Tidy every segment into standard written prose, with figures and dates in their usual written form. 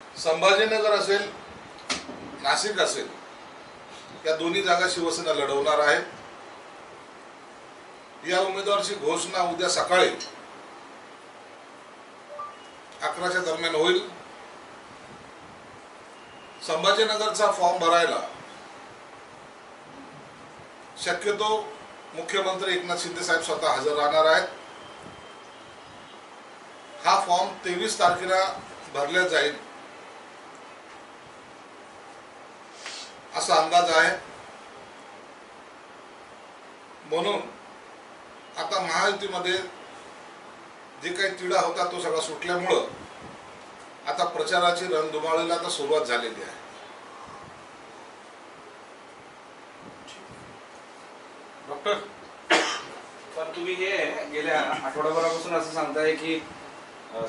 संभाजीनगर असेल नाशिक असेल या दोन्ही जागा शिवसेना लढवणार आहे। या उमेदवाराची घोषणा उद्या सकाळी 11च्या दरम्यान होईल। संभाजीनगरचा फॉर्म भरायला शक्यतो मुख्यमंत्री एकनाथ शिंदे साहेब स्वतः हजर राहणार आहेत। हा फॉर्म 23 तारखेला भरला जाईल असा अंदाज आहे। म्हणून आता महायुतीमध्ये जे काही तिढा होता तो सगळा सुटल्यामुळे आता प्रचाराची रणधुमाळीला आता सुरुवात झालेली आहे। डॉक्टर, पण तुम्ही हे गेल्या आठवड्याभरापासून असं सांगताय की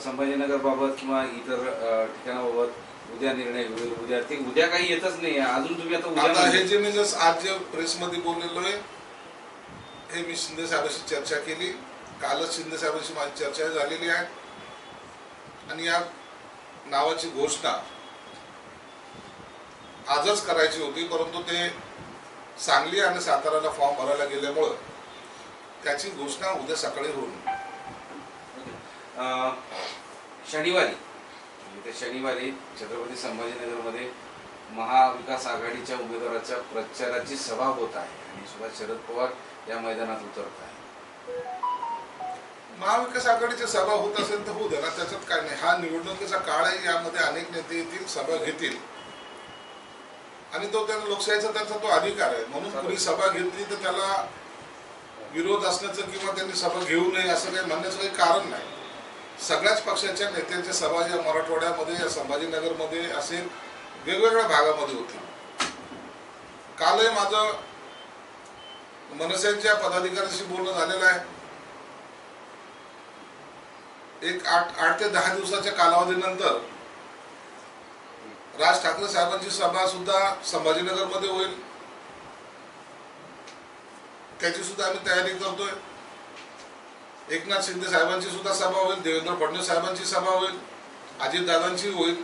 संभाजीनगर बाबत किंवा इतर ठिकाणाबाबत उद्या निर्णय होईल, उद्या काही येतच नाही अजून। तुम्ही आता हे जे मी आज जे प्रेस मध्ये बोललेलो आहे हे मी शिंदे साहेबांशी चर्चा केली। कालच शिंदे साहेबांशी माझी चर्चा झालेली आहे आणि या नावाची घोषणा आजच करायची होती, परंतु ते सांगली आणि साताराला फॉर्म भरायला गेल्यामुळे त्याची घोषणा उद्या सकाळी होईल। शनिवारी छत्रपती संभाजीनगरमध्ये महाविकास आघाडीच्या उमेदवाराच्या प्रचाराची सभा होत आहे आणि सुभाष शरद पवार या मैदानात उतरत आहे। महाविकास आघाडीची सभा होत असेल तर होऊ द्या ना, त्याच्यात काय नाही। हा निवडणुकीचा काळ आहे, यामध्ये अनेक नेते येतील, सभा घेतील आणि तो त्यांना लोकशाहीचा त्यांचा तो अधिकार आहे। म्हणून कोणी सभा घेतली तर त्याला विरोध असण्याचं किंवा त्यांनी सभा घेऊ नये असं काही म्हणण्याचं काही कारण नाही। सगळ्याच पक्षाच्या नेत्यांच्या सभा या मराठवाड्यामध्ये या संभाजीनगरमध्ये असेल वेगवेगळ्या भागामध्ये होतील। कालही माझं मनसेच्या पदाधिकाऱ्यांशी बोलणं झालेलं आहे। एक 8 ते 10 दिवसाच्या कालावधीनंतर राज ठाकरे साहेबांची सभा सुद्धा संभाजीनगरमध्ये होईल, त्याची सुद्धा आम्ही तयारी करतोय। एकनाथ शिंदे साहेबांची सुद्धा सभा होईल, देवेंद्र फडणवीस साहेबांची सभा होईल, अजितदादांची होईल।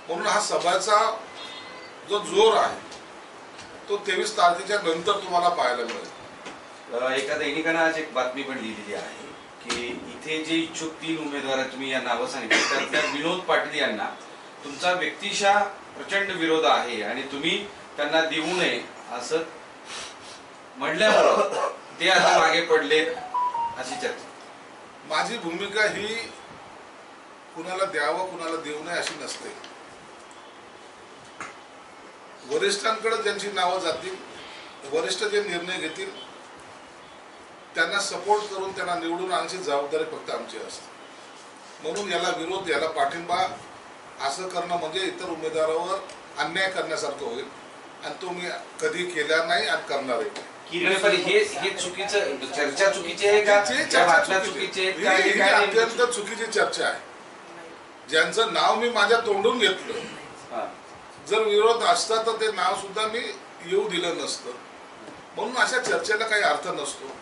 म्हणून हा सभाचा जो जोर आहे तो 23 तारखेच्या नंतर तुम्हाला पाहायला मिळेल। एका दैनिकाने आज एक बातमी पण लिहिलेली आहे की इथे जे इच्छुक 3 उमेदवार तुम्ही या नावं सांगितली त्यातल्या विनोद पाटील यांना तुमचा व्यक्तिशः प्रचंड विरोध आहे आणि तुम्ही त्यांना देऊ नये असं म्हटल्यामुळे ते आता मागे पडले अशी चर्चा। माझी भूमिका ही कुणाला द्यावं कुणाला देऊ नये अशी नसते। वरिष्ठांकडे ज्यांची नावं जातील, वरिष्ठ जे निर्णय घेतील त्यांना सपोर्ट करून त्यांना निवडून आणण्याची जबाबदारी फक्त आमची असते। म्हणून याला विरोध, याला पाठिंबा असं करणं म्हणजे इतर उमेदवारावर अन्याय करण्यासारखं होईल आणि तो मी कधी केला नाही आणि करणार आहे। हे चुकीचं चर्चा चुकीची आहे का? अत्यंत चुकीची चर्चा आहे। ज्यांचं नाव मी माझ्या तोंडून घेतलं, जर विरोध असता तर ते नाव सुद्धा मी येऊ दिलं नसतं। म्हणून अशा चर्चेला काही अर्थ नसतो।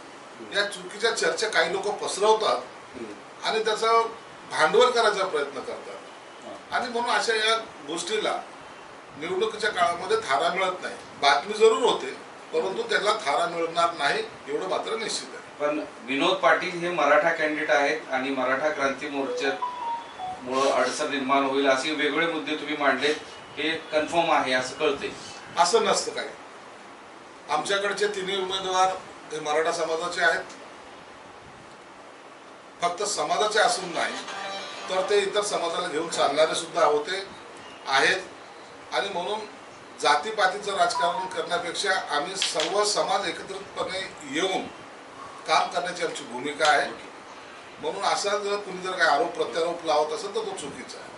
या चुकीच्या चर्चा काही लोक पसरवतात आणि त्याचा भांडवल करायचा प्रयत्न करतात आणि म्हणून अशा या गोष्टीला निवडणुकीच्या काळामध्ये थारा मिळत नाही। बातमी जरूर होते परंतु त्याला थारा मिळणार नाही एवढं मात्र निश्चित आहे। पण विनोद पाटील हे मराठा कॅन्डिडेट आहेत आणि मराठा क्रांती मोर्चामुळे अडचण निर्माण होईल असे वेगवेगळे मुद्दे तुम्ही मांडले, हे कन्फर्म आहे असं कळते? असं नसतं काही। आमच्याकडचे 3 उमेदवार हे मराठा समाजाचे आहेत। फक्त समाजाचे असून नाही तर ते इतर समाजाला घेऊन चालणारे सुद्धा होते आहेत आणि म्हणून जातीपातीचं राजकारण करण्यापेक्षा आम्ही सर्व समाज एकत्रितपणे येऊन काम करण्याची आमची भूमिका आहे। म्हणून असा जर कुणी जर काही आरोप प्रत्यारोप लावत असेल तर तो चुकीचा आहे।